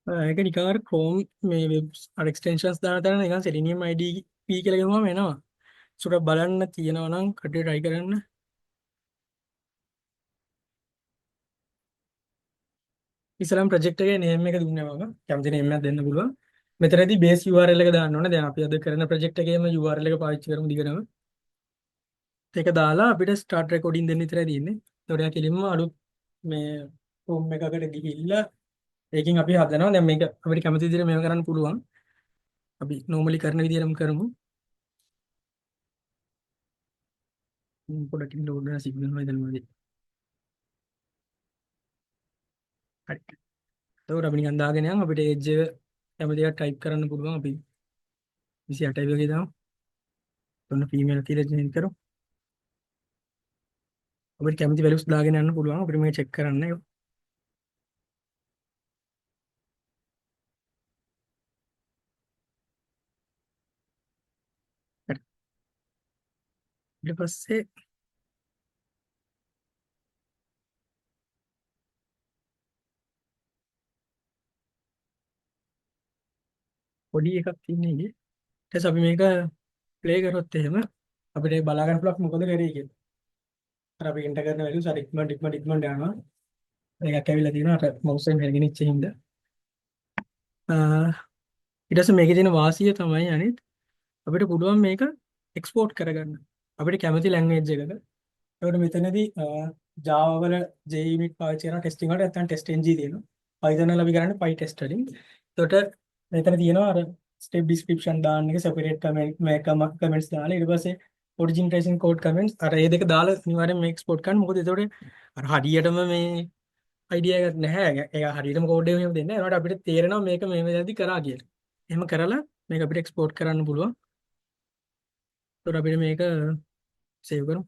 ඒක නිකන් අර Chrome මේ වෙබ් අර extensions දාන තැන නිකන් Selenium IDE කියලා ගමුවම එනවා. සුර බලන්න තියෙනවා නම් කටේ try කරන්න. ඉස්සරහම project එකේ name එක දුන්නා මම. කැමති name එකක් දෙන්න පුළුවන්. මෙතනදී base URL එක දාන්න ඕනේ. දැන් අපි අද කරන project එකේම URL එක පාවිච්චි කරමු දිගටම. ඒක දාලා අපිට start recording දෙන්න විතරයි තියෙන්නේ. ඒතකොට යා කෙලින්ම අලුත් මේ Chrome එකකට ගිහිල්ලා ඒකෙන් අපි හදනවා. දැන් මේක අපිට කැමති විදිහට මේව කරන්න පුළුවන්. අපි normally කරන විදිහටම කරමු. පොඩක් load වෙන signal වල දැන් මොකද? හරි. එතකොට අපි නිකන් දාගෙන යන් අපිට edge එක කැමති එකක් type කරන්න පුළුවන්. අපි 28යි වගේ දාමු. ඔන්න female කියලා change කරමු. අපිට කැමති values දාගෙන යන්න පුළුවන්. අපිට මේක check කරන්න. හරි. ඊට පස්සේ පොඩි එකක් තියෙන්නේ ඉන්නේ. ඊට පස්සේ අපි මේක play කරොත් එහෙම අපිට බලා ගන්න පුළුවන් මොකද කරේ කියලා. අර අපි enter කරන values අර ඉක්මනට යනවා. මේකක් ඇවිල්ලා තියෙනවා අර mouse එකෙන් හැගෙන ඉච්ච හින්දා. ඊට පස්සේ මේකේ තියෙන වාසිය තමයි අනිත් අපිට පුළුවන් මේක export කරගන්න. අපිට කැමති language එකක. ඒකට මෙතනදී Java වල JUnit පාවිච්චි කරන testing වලට නැත්නම් test ng තියෙනවා. Python වල අපි කරන්නේ PyTest වලින්. ඒකට මෙතන තියෙනවා අර step description දාන්න එක separate comment මේ comments දාලා ඊට පස්සේ origin tracing code comments අර ඒ දෙක දාලා අනිවාර්යෙන් මේ export කරන්න. මොකද ඒතකොට අර හරියටම මේ idea එකක් නැහැ. ඒක හරියටම code එක මෙහෙම දෙන්නේ නැහැ. ඒකට අපිට තේරෙනවා මේක මේ වෙලාවේදී කරා කියලා. එහෙම කරලා මේක අපිට export කරන්න පුළුවන්. ඒතකොට අපිට මේක save කරමු.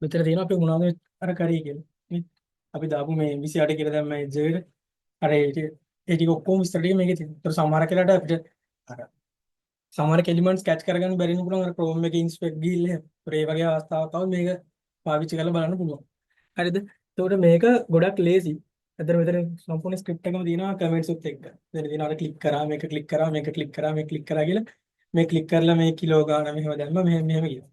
මෙතන තියෙනවා අපි මොනවද අර කරේ කියලා. නේ? අපි දාපු මේ 28 කියලා දැම්ම edge එකට. අර ඒ ටික ඔක්කොම විස්තර ටික මේකේ තියෙනවා. ඒතර සමහර කෙනාට අපිට අර සමහර එලිමන්ට්ස් කැච් කරගන්න බැරි වෙන පුළුවන් අර Chrome එකේ inspect ගිහිල්ලා එහෙම. ඒතර ඒ වගේ අවස්ථාවක් ආවොත් මේක පාවිච්චි කරලා බලන්න පුළුවන්. හරිද? එතකොට මේක ගොඩක් ලේසි. අතන මෙතන සම්පූර්ණ ස්ක්‍රිප්ට් එකම තියෙනවා කමෙන්ට්ස් උත් එක්ක. මෙතන තියෙනවා අර ක්ලික් කරා මේක ක්ලික් කරා මේක ක්ලික් කරා මේක ක්ලික් කරා කියලා මේ ක්ලික් කරලා මේ කිලෝ ගාන මෙහෙම දැම්මා මෙහෙම මෙහෙම කියලා.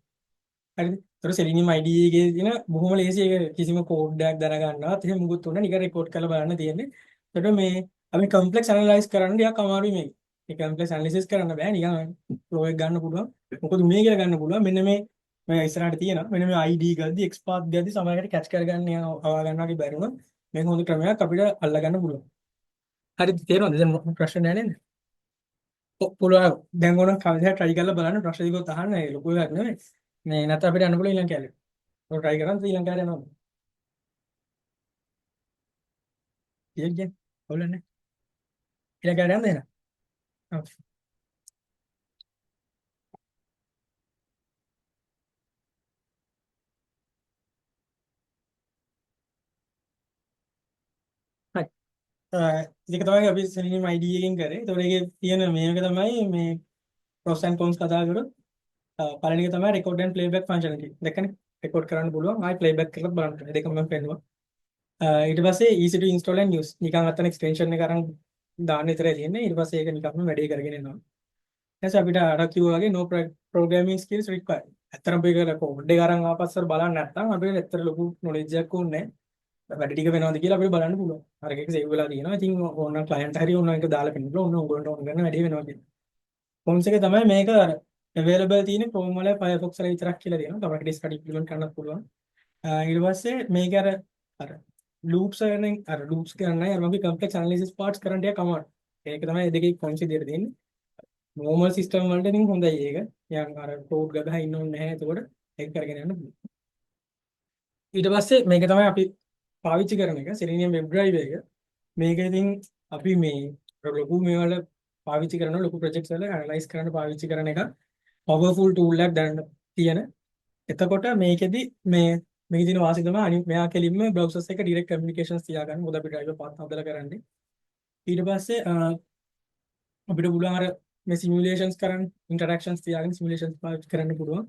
හරිද? ඒතර Selenium IDE එකේ තියෙන බොහොම ලේසි ඒක කිසිම කෝඩ් එකක් දැනගන්නවත් එහෙම මුකුත් උන්න නිකන් රෙකෝඩ් කරලා බලන්න තියෙන්නේ. ඒතකොට මේ අපි කම්ප්ලෙක්ස් ඇනලයිස් කරන්න ටිකක් අමාරුයි මේක. මේ කම්ප්ලෙක්ස් ඇනලිසිස් කරන්න බෑ නිකන් ෆ්ලෝ එක ගන්න පුළුවන්. මොකද මේ කියලා ගන්න පුළුවන්. මෙන්න මේ ඉස්සරහට තියෙනවා. මෙන්න මේ ID ගද්දි XPath ගද්දි සමහරකට කැච් කරගන්න අවා ගන්නවා වගේ බැරි වුණොත් මේක හොඳ ක්‍රමයක් අපිට අල්ල ගන්න පුළුවන්. හරිද? තේරෙනවද? දැන් ප්‍රශ්න නැහැ නේද? පුළුවන්. දැන් ඕන කවදා try කරලා බලන්න ප්‍රශ්න ටිකක් අහන්න. ඒ ලොකු එකක් නෙමෙයි. මේ නැත්නම් අපිට යන්න පුළුවන් ඊළඟ කැලේ. ඔය try කරන් ශ්‍රී ලංකාවට යනවා. ඉතින් ඔයලනේ. ඊළඟ කැලේ යන්න එන. ඔව්. හරි. ඒක තමයි අපි Selenium IDE එකෙන් කරේ. ඒතකොට ඒකේ තියෙන මේක තමයි මේ pros and cons කතා කරොත් පළවෙනි එක තමයි record and playback functionality. දැක්කනේ? record කරන්න පුළුවන්. ආයි playback කරලා බලන්න. මේ දෙකම මම පෙන්නුවා. ඊට පස්සේ easy to install and use. නිකන් අතන extension එක අරන් දාන්න විතරයි තියෙන්නේ. ඊට පස්සේ ඒක නිකන්ම වැඩේ කරගෙන යනවා. ඊට අපිට අර කිව්වා වගේ no programming skills required. ඇත්තටම මේක කෝඩ් එක අරන් ආපස්සට බලන්න නැත්නම් අපිට ඇත්තට ලොකු knowledge එකක් ඕනේ නැහැ. වැඩ ටික වෙනවද කියලා අපිට බලන්න පුළුවන්. අර එක සේව් වෙලා තියෙනවා. ඉතින් ඕන client හරි ඕන එක දාලා පෙන්නන්න ඕන ඕගොල්ලන්ට ඕන ගන්න වැඩි වෙනවා කියන්නේ. Forms එක තමයි මේක අර available තියෙන Chrome වල Firefox වල විතරක් කියලා දෙනවා. තමයි discard implement කරන්නත් පුළුවන්. ඊට පස්සේ මේක අර loops වලින් අර loops කරන්නයි අර වගේ complex analysis parts කරන්න ටික කමාඩ්. ඒක තමයි දෙකේ points විදියට දෙන්නේ. normal system වලට ඉතින් හොඳයි ඒක. යන් අර code ගගහ ඉන්න ඕනේ නැහැ. එතකොට ඒක කරගෙන යන්න පුළුවන්. ඊට පස්සේ මේක තමයි අපි පාවිච්චි කරන එක Selenium WebDriver එක. මේක ඉතින් අපි මේ ලොකු මේවල පාවිච්චි කරන ලොකු projects වල analyze කරන්න පාවිච්චි කරන එක powerful tool එකක් දැන් තියෙන. එතකොට මේකෙදි මේකේ තියෙන වාසිය තමයි අනිත් මෙයා කෙලින්ම browsers එක direct communications තියාගන්න. මොකද අපි driver path හදලා කරන්නේ. ඊට පස්සේ අපිට පුළුවන් අර මේ සිමුලේෂන්ස් කරන්න ඉන්ටරැක්ෂන්ස් තියාගෙන සිමුලේෂන්ස් පාවිච්චි කරන්න පුළුවන්.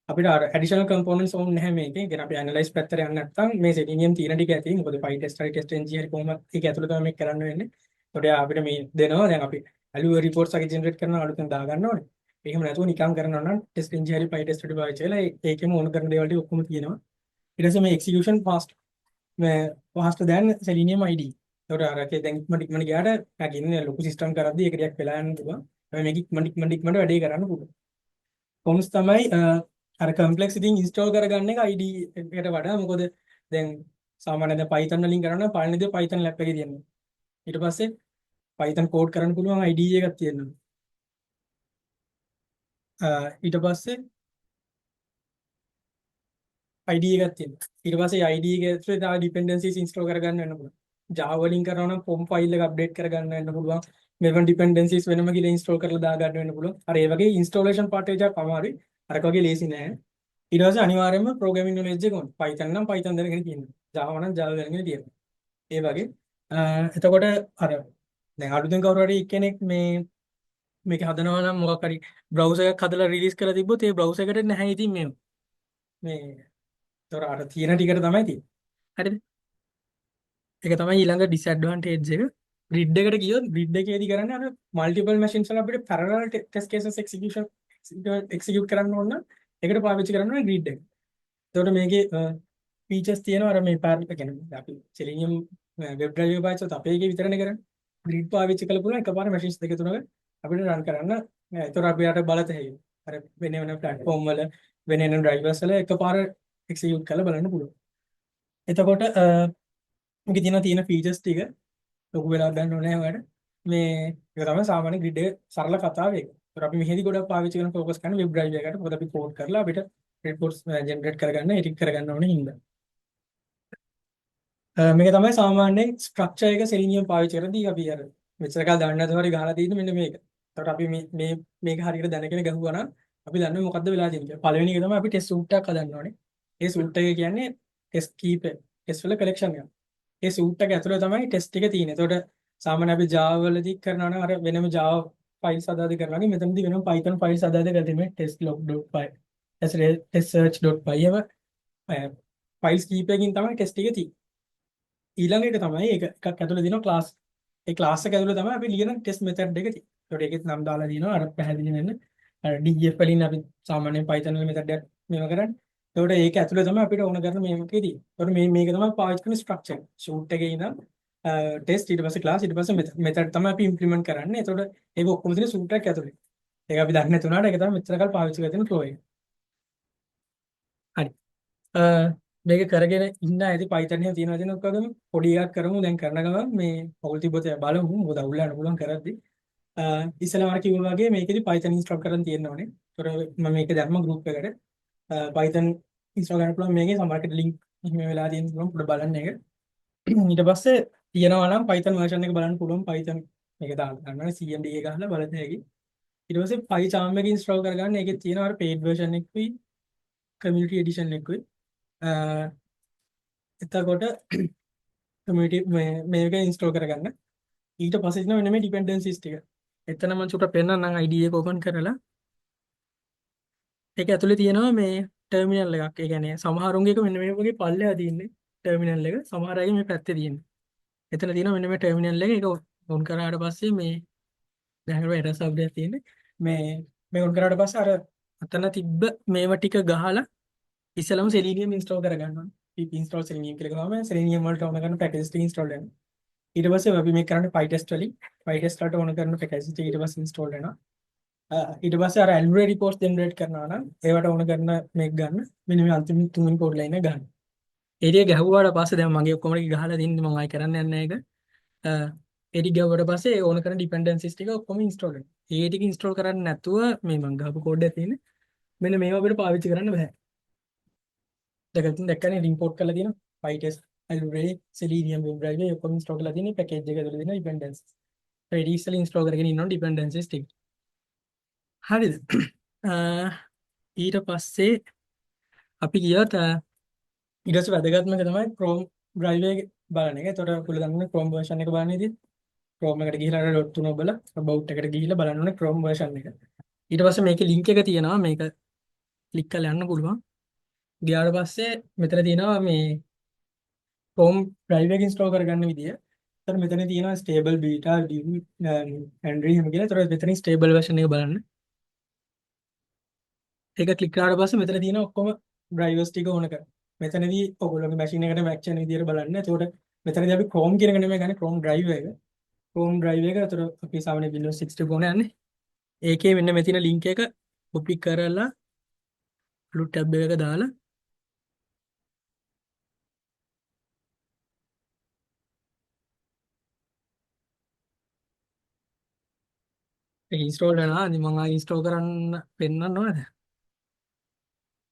අපිට අර ඇඩිෂනල් කම්පොනන්ට්ස් ඕනේ නැහැ මේකේ. ඒ කියන්නේ අපි ඇනලයිස් පැත්තට යන්න නැත්නම් මේ සෙලිනියම් තියෙන ටික ඇති. මොකද පයි ටෙස්ට් හරි ටෙස්ට් එන්ජි හරි කොහොමද ඒක ඇතුළේ තමයි මේක කරන්න වෙන්නේ. ඒකට අපිට මේ දෙනවා. දැන් අපි ඇලුව රිපෝර්ට්ස් එක ජෙනරේට් කරනවා අලුතෙන් දා ගන්න ඕනේ. එහෙම නැතුව නිකන් කරනවා නම් ටෙස්ට් එන්ජි හරි පයි ටෙස්ට් හරි පාවිච්චි කරලා ඒකෙම ඕන කරන දේවල් ටික ඔක්කොම තියෙනවා. ඊට පස්සේ මේ එක්සිකියුෂන් ෆාස්ට් මේ ෆාස්ට් දැන් සෙලිනියම් ID. ඒකට අර එකේ දැන් ඉක්මනට ගියාට නැගින්නේ ලොකු සිස්ටම් කරද්දී ඒක ටිකක් වෙලා යන්න පුළුවන්. හැබැයි මේක ඉක්මනට වැඩේ කරන්න පුළුවන්. කොම්ස් තමයි අර කම්ප්ලෙක්සිටි ඉන්ස්ටෝල් කරගන්න එක ID එකට වඩා. මොකද දැන් සාමාන්‍යයෙන් දැන් Python වලින් කරනවා නම් පළවෙනි දේ Python lab එකේ තියෙනවා. ඊට පස්සේ Python කෝඩ් කරන්න පුළුවන් IDE එකක් තියෙනවා. ඊට පස්සේ IDE එකක් තියෙනවා. ඊට පස්සේ IDE එකේ ඇතුලේ තව dependencies install කරගන්න වෙන්න පුළුවන්. Java වලින් කරනවා නම් POM file එක update කරගන්න වෙන්න පුළුවන්. මෙවන් dependencies වෙනම ගිහලා install කරලා දාගන්න වෙන්න පුළුවන්. අර ඒ වගේ installation part එකක් අමාරුයි. අරක වගේ ලේසි නෑ. ඊට පස්සේ අනිවාර්යයෙන්ම programming knowledge එක ඕනේ. Python නම් Python දැනගෙන තියෙනවා. Java නම් Java දැනගෙන තියෙනවා. ඒ වගේ එතකොට අර දැන් අලුතෙන් කවුරු හරි කෙනෙක් මේක හදනවා නම් මොකක් හරි බ්‍රවුසර් එකක් හදලා රිලීස් කරලා තිබ්බොත් ඒ බ්‍රවුසර් එකට නැහැ ඉතින් මේ ඒතර අර තියෙන ටිකට තමයි තියෙන්නේ. හරිද? ඒක තමයි ඊළඟ ඩිස්ඇඩ්වාන්ටේජ් එක. grid එකට ගියොත් grid එකේදී කරන්නේ අර multiple machines වල අපිට parallel test cases execute කරන්න ඕන නම් ඒකට පාවිච්චි කරන්න ඕනේ grid එක. එතකොට මේකේ features තියෙනවා අර මේ parallel කියන්නේ අපි Selenium web drive එක පාවිච්චි කරත් අපේ එකේ විතරනේ කරන්නේ. grid පාවිච්චි කළා පුළුවන් එකපාර machines දෙක තුනක අපිට run කරන්න. ඒතර අපි යට බලත හැකියි. අර වෙන වෙන platform වල වෙන වෙන drivers වල එකපාර execute කරලා බලන්න පුළුවන්. එතකොට මේකේ තියෙන features ටික ලොකු වෙලාවක් ගන්න ඕනේ ඔයාලට. මේ ඒක තමයි සාමාන්‍ය grid එක සරල කතාව ඒක. ඒතර අපි මෙහෙදි ගොඩක් පාවිච්චි කරන ફોකස් කරන web drive එකකට. මොකද අපි කෝඩ් කරලා අපිට reports generate කරගන්න, edit කරගන්න ඕනේ හින්දා. මේක තමයි සාමාන්‍යයෙන් ස්ට්‍රක්චර් එක Selenium පාවිච්චි කරද්දී අපි අර මෙච්චර කාල දන්නේ නැතුව හරි ගහලා තියෙන්නේ මෙන්න මේක. ඒතකොට අපි මේක හරියට දැනගෙන ගහුවා නම් අපි දන්නේ මොකද්ද වෙලා තියෙන්නේ කියලා. පළවෙනි එක තමයි අපි ටෙස්ට් සූට් එකක් හදන්න ඕනේ. ඒ සූට් එක කියන්නේ ටෙස්ට් කීප ටෙස්ට් වල කලෙක්ෂන් එක. ඒ සූට් එක ඇතුලේ තමයි ටෙස්ට් එක තියෙන්නේ. ඒතකොට සාමාන්‍ය අපි Java වලදී කරනවා නම් අර වෙනම Java ෆයිල්ස් හදාද කරනවා වගේ මෙතනදී වෙනම Python ෆයිල්ස් හදාද කරලා තියෙන්නේ testlog.py testsearch.py ඒව ෆයිල්ස් කීපයකින් තමයි ටෙස්ට් එක තියෙන්නේ. ඊළඟ එක තමයි ඒක එකක් ඇතුලේ තියෙන ක්ලාස්. ඒ ක්ලාස් එක ඇතුලේ තමයි අපි ලියන ටෙස්ට් මෙතඩ් එක තියෙන්නේ. ඒකට ඒකෙත් නම් දාලා දිනවා අර පැහැදිලි වෙන්න. අර DF වලින් අපි සාමාන්‍යයෙන් Python වල මෙතඩ් එකක් මේව කරන්නේ. ඒකට ඒක ඇතුලේ තමයි අපිට ඕන කරන මේකේ තියෙන්නේ. ඒකට මේක තමයි පාවිච්චි කරන ස්ට්‍රක්චර්. shoot එකේ ඉඳන් ටෙස්ට් ඊට පස්සේ ක්ලාස් ඊට පස්සේ මෙතඩ් තමයි අපි ඉම්ප්ලිමන්ට් කරන්නේ. ඒකට ඒක ඔක්කොම තියෙන shoot එකක් ඇතුලේ. ඒක අපි දන්නේ නැතුණාට ඒක තමයි මෙච්චර කල් පාවිච්චි කරලා තියෙන flow එක. හරි. මේක කරගෙන ඉන්න ඇති Python එකේ තියෙනවා දෙන ඔක්කොගම පොඩි එකක් කරමු. දැන් කරන ගමන් මේ පොල් තිබ්බොත් බලමු මොකද අවුල් යන්න පුළුවන් කරද්දි. ඉස්සෙල්ලා මම කිව්වා වගේ මේකෙදි Python install කරන් තියෙන්න ඕනේ. ඒතකොට මම මේක දැම්ම group එකට. Python install කරන්න පුළුවන් මේකේ සමහරකට link මේ වෙලා තියෙන පුළුවන් පොඩ්ඩක් බලන්න එක. ඊට පස්සේ තියෙනවා නම් Python version එක බලන්න පුළුවන්. Python මේක දාලා ගන්නවා CMD එක ගහලා බලන්න හැකි. ඊට පස්සේ PyCharm එක install කරගන්න. ඒකේ තියෙනවා අර paid version එකකුයි community edition එකකුයි. එතකොට community මේක install කරගන්න. ඊට පස්සේ තියෙනවා වෙන මේ dependencies ටික. එතන මම චුට්ටක් පෙන්නන්නම් IDE එක open කරලා. ඒක ඇතුලේ තියෙනවා මේ ටර්මිනල් එකක්. ඒ කියන්නේ සමහරුන්ගේ එක මෙන්න මේ වගේ පල්ලෙහා තියෙන්නේ ටර්මිනල් එක. සමහර අයගේ මේ පැත්තේ තියෙන්නේ. එතන තියෙනවා මෙන්න මේ ටර්මිනල් එක. ඒක ඔන් කරාට පස්සේ මේ දැන් අර error සබ්දයක් තියෙන්නේ. මේ ඔන් කරාට පස්සේ අර අතන තිබ්බ මේව ටික ගහලා ඉස්සෙල්ලාම Selenium install කරගන්න ඕනේ. pip install Selenium කියලා ගහම Selenium වලට ඕන කරන packages ටික install වෙනවා. ඊට පස්සේ අපි මේක කරන්නේ PyTest වලින්. PyTest වලට ඕන කරන packages ටික ඊට පස්සේ install වෙනවා. ඊට පස්සේ අර Algebra reports generate කරනවා නම් ඒවට ඕන කරන මේක ගන්න. මෙන්න මේ අන්තිම තුන්වෙනි code line එක ගන්න. ඒ ටික ගැහුවාට පස්සේ දැන් මගේ ඔක්කොම ටික ගහලා තින්නේ මම ආයෙ කරන්න යන්නේ ඒක. ඒ ටික ගැහුවට පස්සේ ඕන කරන dependencies ටික ඔක්කොම install වෙනවා. ඒ ටික install කරන්නේ නැතුව මේ මම ගහපු code එක තියෙන්නේ. මෙන්න මේවා අපිට පාවිච්චි කරන්න බෑ. දැක්කනේ import කරලා තියෙනවා. PyTest Algebra Selenium web drive එක ඔක්කොම install කරලා තියෙන්නේ package එක ඇතුළේ තියෙන dependencies. ඒ ඉස්සෙල්ලා install කරගෙන ඉන්නවා dependencies ටික. හරිද? ඊට පස්සේ අපි ගියත් ඊට පස්සේ වැදගත්ම එක තමයි Chrome drive එක බලන එක. ඒතකොට ඔයගොල්ලෝ දන්නවනේ Chrome version එක බලන ඉතින් Chrome එකට ගිහිලා අර ඩොට් තුන ඔබලා about එකට ගිහිල්ලා බලන්න ඕනේ Chrome version එක. ඊට පස්සේ මේකේ link එක තියෙනවා. මේක ක්ලික් කරලා යන්න පුළුවන්. ගියාට පස්සේ මෙතන තියෙනවා මේ Chrome drive එක install කරගන්න විදිය. ඒතර මෙතන තියෙනවා stable beta div Android එහෙම කියලා. ඒතර මෙතනින් stable version එක බලන්න. ඒක ක්ලික් කරාට පස්සේ මෙතන තියෙන ඔක්කොම drivers ටික ඕන කර. මෙතනදී ඔයගොල්ලෝගේ machine එකට match වෙන විදියට බලන්න. එතකොට මෙතනදී අපි Chrome කියන එක නෙමෙයි ගන්නේ Chrome drive එක. Chrome drive එක. ඒතර අපි සාමාන්‍ය Windows 64 යන්නේ. ඒකේ මෙන්න මෙතන link එක copy කරලා අලුත් tab එකක දාලා ඒක install වෙනවා. ඉතින් මම ආයෙ install කරන්න පෙන්නන්න ඕනද?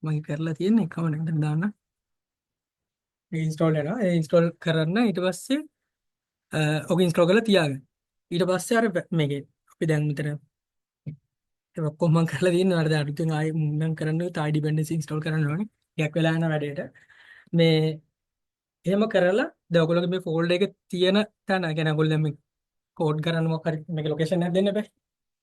මම කරලා තියෙන්නේ කමෙන්ට් එකකට දාන්න. ඒක install වෙනවා. ඒ install කරන්න ඊට පස්සේ ඔක install කරලා තියාගන්න. ඊට පස්සේ අර මේකේ අපි දැන් මෙතන ඒක ඔක්කොම මම කරලා තියෙනවා. අර දැන් අලුතෙන් ආයෙ මම කරන්න තායි dependency install කරන්න ඕනේ. ටිකක් වෙලා යන වැඩේට. මේ එහෙම කරලා දැන් ඔයගොල්ලෝගේ මේ ෆෝල්ඩර් එකේ තියෙන තැන يعني ඔයගොල්ලෝ දැන් මේ කෝඩ් කරන්න මොකක් හරි මේකේ ලොකේෂන් එකක් දෙන්න බෑ.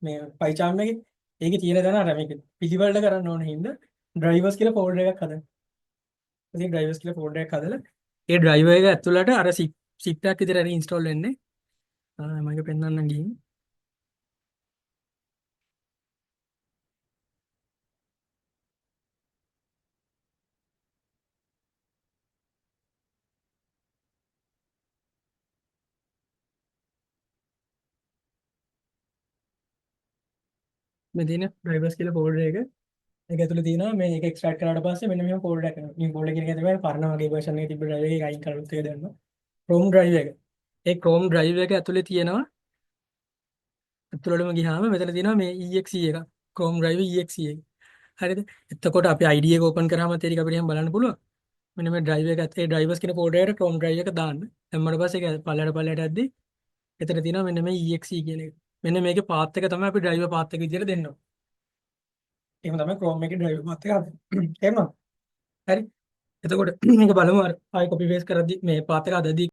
මේ පයිචාම් එකේ ඒකේ තියෙන තැන අර මේක පිළිවෙලට කරන්න ඕන හින්දා drivers කියලා ෆෝල්ඩර් එකක් හදන්න. ඉතින් drivers කියලා ෆෝල්ඩර් එකක් හදලා ඒ driver එක ඇතුළට අර zip එකක් විතර හරි install වෙන්නේ. මම ඒක පෙන්නන්න ගිහින් මේ තියෙන drivers කියලා ෆෝල්ඩර් එක ඒක ඇතුළේ තියෙනවා මේ ඒක එක්ස්ට්‍රැක්ට් කරාට පස්සේ මෙන්න මෙහෙම ෆෝල්ඩර් එකක් එනවා. මේ ෆෝල්ඩර් කියන එක තමයි පරණ වගේ version එකේ තිබ්බ drive එකේ අයින් කරලා තියෙ දැම්මා. Chrome drive එක. ඒ Chrome drive එක ඇතුළේ තියෙනවා ඇතුළටම ගියාම මෙතන තියෙනවා මේ exe එක. Chrome drive exe එක. හරිද? එතකොට අපි ID එක open කරාම තේරික අපිට එහෙම බලන්න පුළුවන්. මෙන්න මේ drive එක ඒ drivers කියන folder එකට Chrome drive එක දාන්න. දැම්මම පස්සේ ඒක පල්ලයට යද්දි එතන තියෙනවා මෙන්න මේ exe කියන එක. මෙන්න මේකේ path එක තමයි අපි driver path එක විදිහට දෙන්න ඕනේ. එහෙම තමයි Chrome එකේ driver path එක හදන්නේ. එහෙම හරි. එතකොට මේක බලමු ආයෙ copy paste කරද්දි මේ path එක හදද්දි